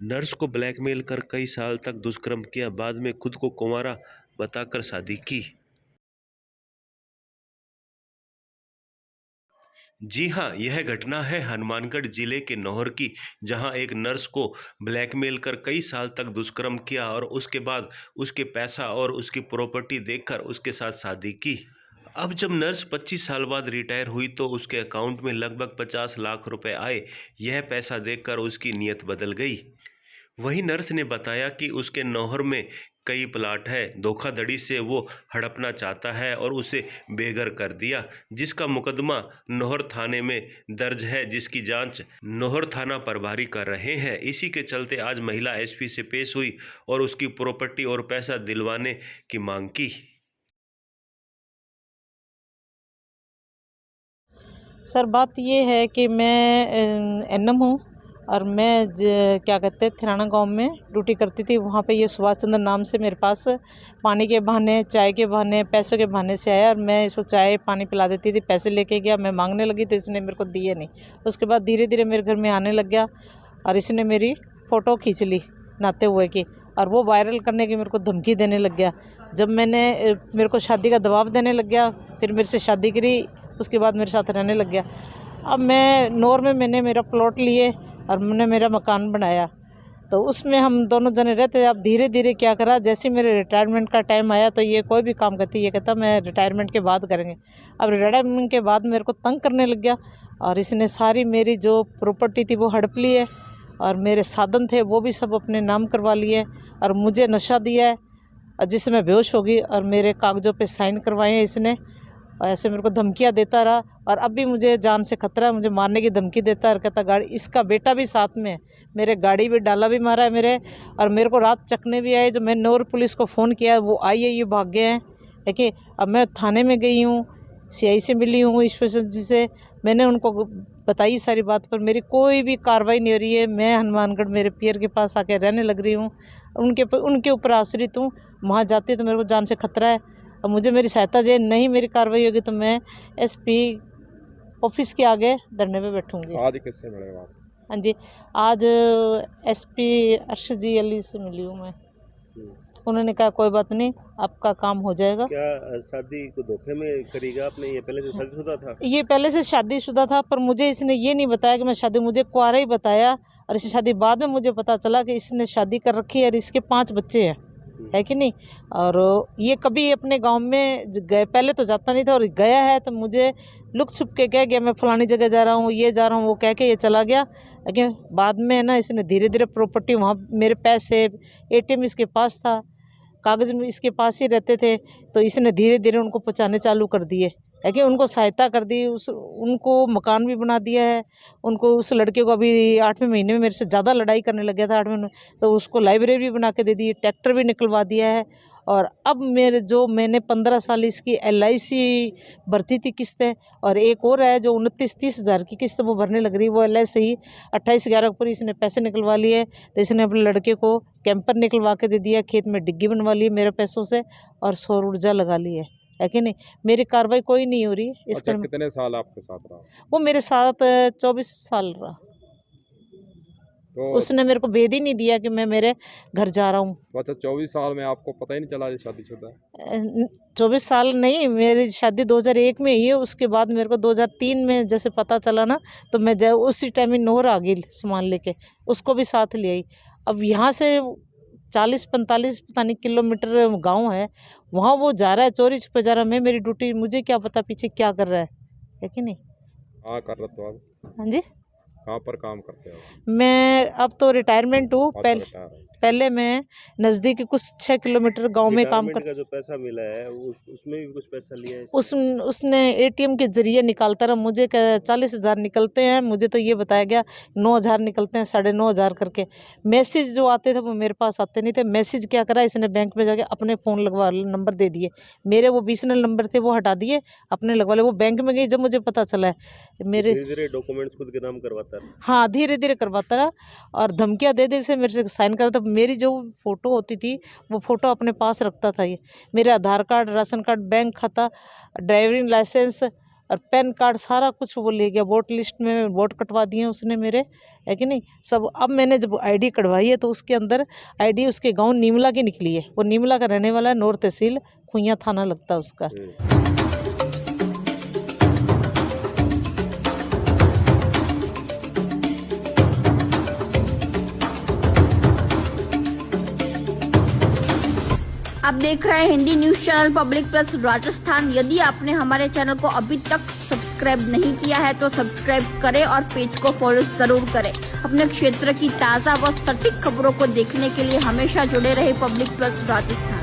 Nurse को blackmail कर कई साल तक दुष्कर्म किया, बाद में खुद को कुंवारा बताकर शादी की। जी हां, यह घटना है हनुमानगढ़ जिले के नौहर की, जहां एक नर्स को ब्लैकमेल कर कई साल तक दुष्कर्म किया और उसके बाद उसके पैसा और उसकी प्रॉपर्टी देखकर उसके साथ शादी की। अब जब नर्स 25 साल बाद रिटायर हुई तो उसके अकाउंट में लगभग 50 लाख रुपए आए। यह पैसा देखकर उसकी नीयत बदल गई। वहीं नर्स ने बताया कि उसके नौहर में कई प्लाट है। धोखाधड़ी से वो हड़पना चाहता है और उसे बेघर कर दिया, जिसका मुकदमा नौहर थाने में दर्ज है, जिसकी जांच नौहर थाना प्रभारी कर रहे हैं। इसी के चलते आज महिला एसपी से पेश हुई और उसकी प्रॉपर्टी और पैसा दिलवाने की मांग की। सर बात ये है कि मैं एनएम हूँ और मैं क्या कहते हैं थिराना गांव में ड्यूटी करती थी। वहाँ पे ये सुभाष चंद्र नाम से मेरे पास पानी के बहाने, चाय के बहाने, पैसों के बहाने से आया और मैं इसको चाय पानी पिला देती थी। पैसे लेके गया, मैं मांगने लगी तो इसने मेरे को दिए नहीं। उसके बाद धीरे धीरे मेरे घर में आने लग गया और इसने मेरी फ़ोटो खींच ली नहाते हुए की और वो वायरल करने की मेरे को धमकी देने लग गया। जब मेरे को शादी का दबाव देने लग गया, फिर मेरे से शादी करी, उसके बाद मेरे साथ रहने लग गया। अब मैं नौर में मैंने मेरा प्लॉट लिए और मैंने मेरा मकान बनाया, तो उसमें हम दोनों जने रहते। अब धीरे धीरे क्या करा, जैसे मेरे रिटायरमेंट का टाइम आया तो ये कोई भी काम करती, ये कहता मैं रिटायरमेंट के बाद करेंगे। अब रिटायरमेंट के बाद मेरे को तंग करने लग गया और इसने सारी मेरी जो प्रॉपर्टी थी वो हड़प ली है और मेरे साधन थे वो भी सब अपने नाम करवा लिए और मुझे नशा दिया है और जिससे मैं बेहोश हो गई और मेरे कागज़ों पे साइन करवाए हैं इसने। और ऐसे मेरे को धमकियाँ देता रहा और अब भी मुझे जान से खतरा है, मुझे मारने की धमकी देता है और कहता गाड़ी, इसका बेटा भी साथ में है, मेरे गाड़ी भी डाला भी मारा है मेरे, और मेरे को रात चकने भी आए। जो मैंने नौर पुलिस को फ़ोन किया वो आई है, ये भाग गए हैं। देखिए अब मैं थाने में गई हूँ, सीआई से मिली हूँ, इंस्पेक्टर जी से मैंने उनको बताई सारी बात, पर मेरी कोई भी कार्रवाई नहीं हो रही है। मैं हनुमानगढ़ मेरे पियर के पास आके रहने लग रही हूँ, उनके ऊपर आश्रित हूँ। वहाँ जाती तो मेरे को जान से खतरा है और मुझे मेरी सहायता चाहिए। नहीं मेरी कार्रवाई होगी तो मैं एसपी ऑफिस के आगे धरने पे बैठूंगी। आज किससे मिले आप? हाँ जी, आज एसपी अर्शद जी अली से मिली हूँ मैं। उन्होंने कहा कोई बात नहीं, आपका काम हो जाएगा। क्या शादी को धोखे में करेगा आपने? ये पहले से शादीशुदा था? ये पहले से शादीशुदा था, पर मुझे इसने ये नहीं बताया कि मैं शादी, मुझे कुंवारा ही बताया और इस शादी बाद में मुझे पता चला कि इसने शादी कर रखी है और इसके 5 बच्चे हैं, है कि नहीं। और ये कभी अपने गांव में गए, पहले तो जाता नहीं था और गया है तो मुझे लुक छुप के कह गया मैं फलानी जगह जा रहा हूँ, ये जा रहा हूँ, वो कह के ये चला गया। लेकिन बाद में ना इसने धीरे धीरे प्रॉपर्टी, वहाँ मेरे पैसे, एटीएम इसके पास था, कागज़ में इसके पास ही रहते थे, तो इसने धीरे धीरे उनको पहुँचाने चालू कर दिए, है कि उनको सहायता कर दी, उनको मकान भी बना दिया है। उनको उस लड़के को अभी 8वें महीने में मेरे से ज़्यादा लड़ाई करने लग गया था 8वें में, तो उसको लाइब्रेरी भी बना के दे दी, ट्रैक्टर भी निकलवा दिया है। और अब मैंने 15 साल इसकी LIC भरती थी किस्तें, और एक और है जो 29-30 हज़ार की किस्त वो भरने लग रही, वो LIC 28/11 पर इसने पैसे निकलवा लिए। तो इसने अपने लड़के को कैंपर निकलवा के दे दिया, खेत में डिग्गी बनवा ली मेरे पैसों से और सौर ऊर्जा लगा ली है कि नहीं। मेरी कार्रवाई कोई नहीं हो रही इस अच्छा, कितने साल आपके साथ रहा? वो मेरे साथ 24 साल रहा। तो उसने मेरे को भेद ही नहीं दिया कि मैं मेरे घर जा रहा हूँ। अच्छा, 24 साल में आपको पता ही नहीं चला ये शादीशुदा है? 24 साल नहीं, मेरी शादी 2001 में हुई है। उसके बाद मेरे को 2003 में जैसे पता चला ना, तो मैं उसी टाइम ही नौर आ गई सामान लेके, उसको भी साथ ले आई। अब यहाँ से 40-45 पता नहीं किलोमीटर गांव है, वहाँ वो जा रहा है, चोरी छुपे जा रहा है। मैं मेरी ड्यूटी, मुझे क्या पता पीछे क्या कर रहा है कि नहीं। हाँ, कर रहे हो आप? हाँ जी, कहाँ पर काम करते हो? मैं अब तो रिटायरमेंट हूँ। रिटायर। पहले मैं नज़दीकी कुछ 6 किलोमीटर गांव में काम रिटायरमेंट का जो पैसा मिला है उसमें भी कुछ पैसा लिया है उसने एटीएम के जरिए निकालता रहा। मुझे 40,000 निकलते हैं, मुझे तो ये बताया गया 9,000 निकलते हैं, 9,500 करके। मैसेज जो आते थे वो मेरे पास आते नहीं थे। मैसेज क्या करा इसने, बैंक में जाके अपने फ़ोन लगवा नंबर दे दिए, मेरे वो BSNL नंबर थे वो हटा दिए, अपने लगवा ले। वो बैंक में गई जब मुझे पता चला है मेरे, धीरे धीरे डॉक्यूमेंट्स खुद के नाम करवाता है। हाँ धीरे धीरे करवाता रहा और धमकियाँ दे दे से मेरे से साइन करता। मेरी जो फ़ोटो होती थी वो फ़ोटो अपने पास रखता था। ये मेरे आधार कार्ड, राशन कार्ड, बैंक खाता, ड्राइविंग लाइसेंस और पैन कार्ड सारा कुछ वो ले गया। वोट लिस्ट में वोट कटवा दिए उसने मेरे, है कि नहीं सब। अब मैंने जब आईडी कटवाई है तो उसके अंदर आईडी उसके गांव नीमला की निकली है। वो नीमला का रहने वाला है, नौर तहसील खुइयां थाना लगता है उसका। आप देख रहे हैं Hindi news channel public plus Rajasthan. यदि आपने हमारे चैनल को अभी तक सब्सक्राइब नहीं किया है तो सब्सक्राइब करें और पेज को फॉलो जरूर करें। अपने क्षेत्र की ताज़ा व सटीक खबरों को देखने के लिए हमेशा जुड़े रहे पब्लिक प्लस राजस्थान।